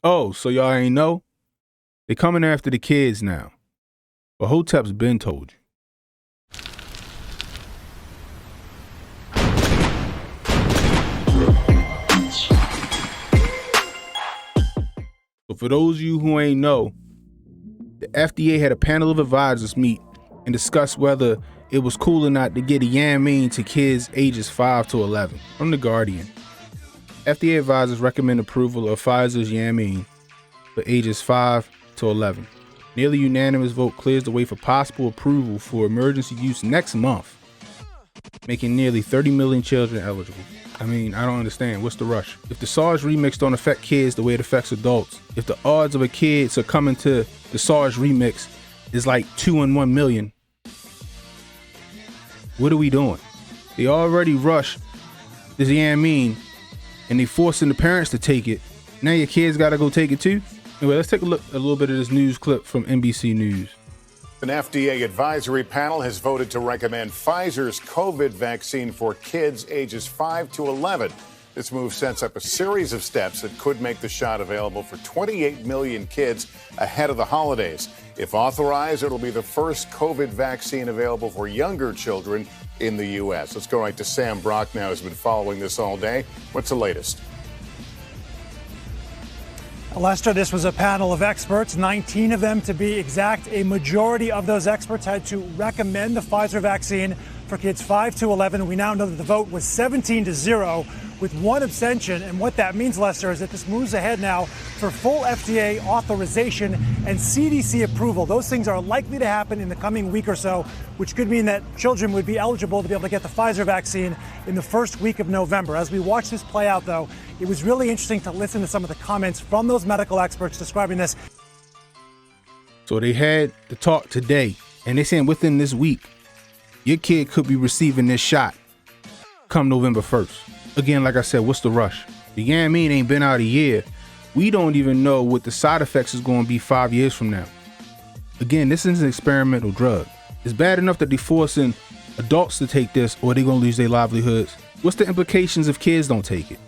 Oh, so y'all ain't know? They coming after the kids now. But Hotep's been told you. So for those of you who ain't know, the FDA had a panel of advisors meet and discuss whether it was cool or not to get a Yamin to kids ages 5 to 11. From The Guardian, FDA advisors recommend approval of Pfizer's Yamin for ages 5 to 11. Nearly unanimous vote clears the way for possible approval for emergency use next month, making nearly 30 million children eligible. I mean, I don't understand. What's the rush? If the SARS remix don't affect kids the way it affects adults, if the odds of a kid succumbing to the SARS remix is like 2 in 1 million, what are we doing? They already rushed this Yamin and they forcing the parents to take it. Now your kids gotta go take it too? Anyway, let's take a look at a little bit of this news clip from NBC News. An FDA advisory panel has voted to recommend Pfizer's COVID vaccine for kids ages 5 to 11. This move sets up a series of steps that could make the shot available for 28 million kids ahead of the holidays. If authorized, it'll be the first COVID vaccine available for younger children in the U.S. Let's go right to Sam Brock now, who's been following this all day. What's the latest? Lester, this was a panel of experts, 19 of them to be exact. A majority of those experts had to recommend the Pfizer vaccine for kids 5 to 11. We now know that the vote was 17-0 with one abstention. And what that means, Lester, is that this moves ahead now for full FDA authorization and CDC approval. Those things are likely to happen in the coming week or so, which could mean that children would be eligible to be able to get the Pfizer vaccine in the first week of November. As we watch this play out, though, it was really interesting to listen to some of the comments from those medical experts describing this. So they had the talk today, and they saying within this week, your kid could be receiving this shot come November 1st. Again, like I said, what's the rush? The Yamin ain't been out a year. We don't even know what the side effects is going to be 5 years from now. Again, this is an experimental drug. It's bad enough that they're forcing adults to take this or they're going to lose their livelihoods. What's the implications if kids don't take it?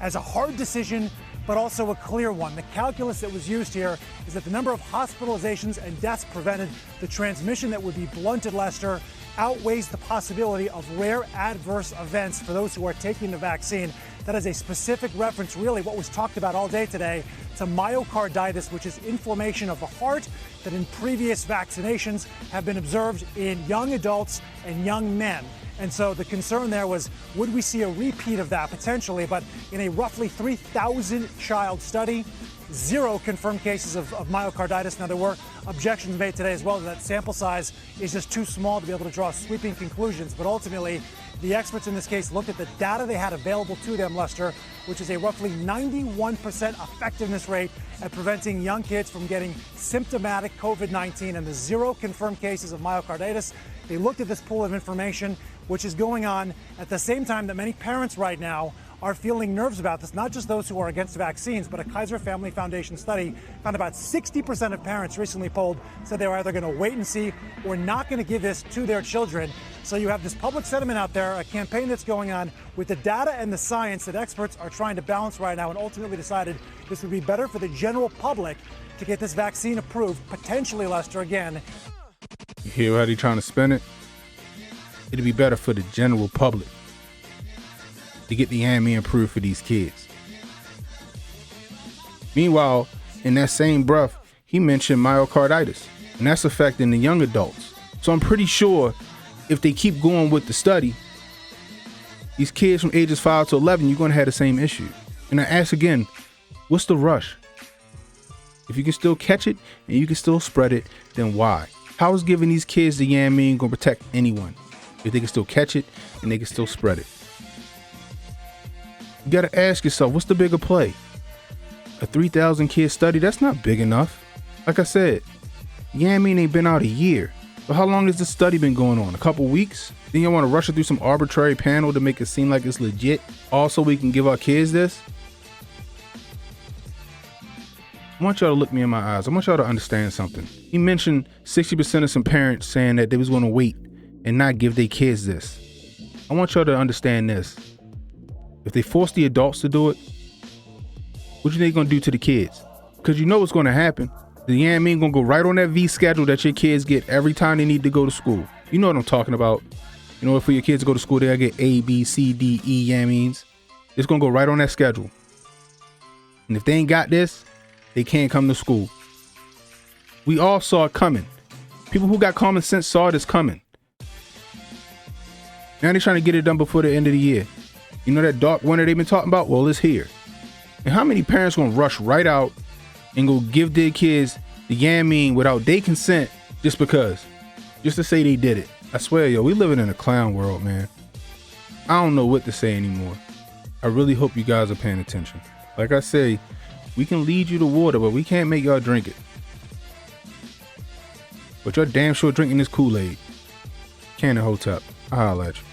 As a hard decision, but also a clear one. The calculus that was used here is that the number of hospitalizations and deaths prevented, the transmission that would be blunted, Lester, outweighs the possibility of rare adverse events for those who are taking the vaccine. That is a specific reference, really what was talked about all day today, to myocarditis, which is inflammation of the heart that in previous vaccinations have been observed in young adults and young men. And so the concern there was, would we see a repeat of that potentially? But in a roughly 3,000 child study, 0 confirmed cases of myocarditis. Now, there were objections made today as well that sample size is just too small to be able to draw sweeping conclusions. But ultimately, the experts in this case looked at the data they had available to them, Lester, which is a roughly 91% effectiveness rate at preventing young kids from getting symptomatic COVID-19 and the 0 confirmed cases of myocarditis. They looked at this pool of information, which is going on at the same time that many parents right now are feeling nerves about this, not just those who are against vaccines, but a Kaiser Family Foundation study found about 60% of parents recently polled said they were either going to wait and see or not going to give this to their children. So you have this public sentiment out there, a campaign that's going on with the data and the science that experts are trying to balance right now, and ultimately decided this would be better for the general public to get this vaccine approved, potentially, Lester, again. You hear how they trying to spin it? It'd be better for the general public to get the Yamin approved for these kids. Meanwhile, in that same breath, he mentioned myocarditis, and that's affecting the young adults. So I'm pretty sure if they keep going with the study, these kids from ages 5 to 11, you're going to have the same issue. And I ask again, what's the rush? If you can still catch it and you can still spread it, then why? How is giving these kids the Yamin going to protect anyone if they can still catch it and they can still spread it? You got to ask yourself, what's the bigger play? A 3,000 kid study, that's not big enough. Like I said, Yamin ain't been out a year. But how long has this study been going on? A couple weeks? Then you want to rush it through some arbitrary panel to make it seem like it's legit? Also, we can give our kids this? I want y'all to look me in my eyes. I want y'all to understand something. He mentioned 60% of some parents saying that they was going to wait and not give their kids this. I want y'all to understand this. If they force the adults to do it, What you think gonna do to the kids? Because you know what's gonna happen. The Yamin gonna go right on that V schedule that your kids get every time they need to go to school. You know what I'm talking about. You know, for your kids to go to school, they'll get A, B, C, D, E Yamins. It's gonna go right on that schedule. And if they ain't got this, they can't come to school. We all saw it coming. People who got common sense saw this coming. Now they're trying to get it done before the end of the year. You know that dark winter they've been talking about? Well, it's here. And how many parents gonna rush right out and go give their kids the Yamin without their consent just because? Just to say they did it. I swear, yo, we living in a clown world, man. I don't know what to say anymore. I really hope you guys are paying attention. Like I say, we can lead you to water, but we can't make y'all drink it. But you're damn sure drinking this Kool-Aid. Cannon Hotep. I'll holla at you.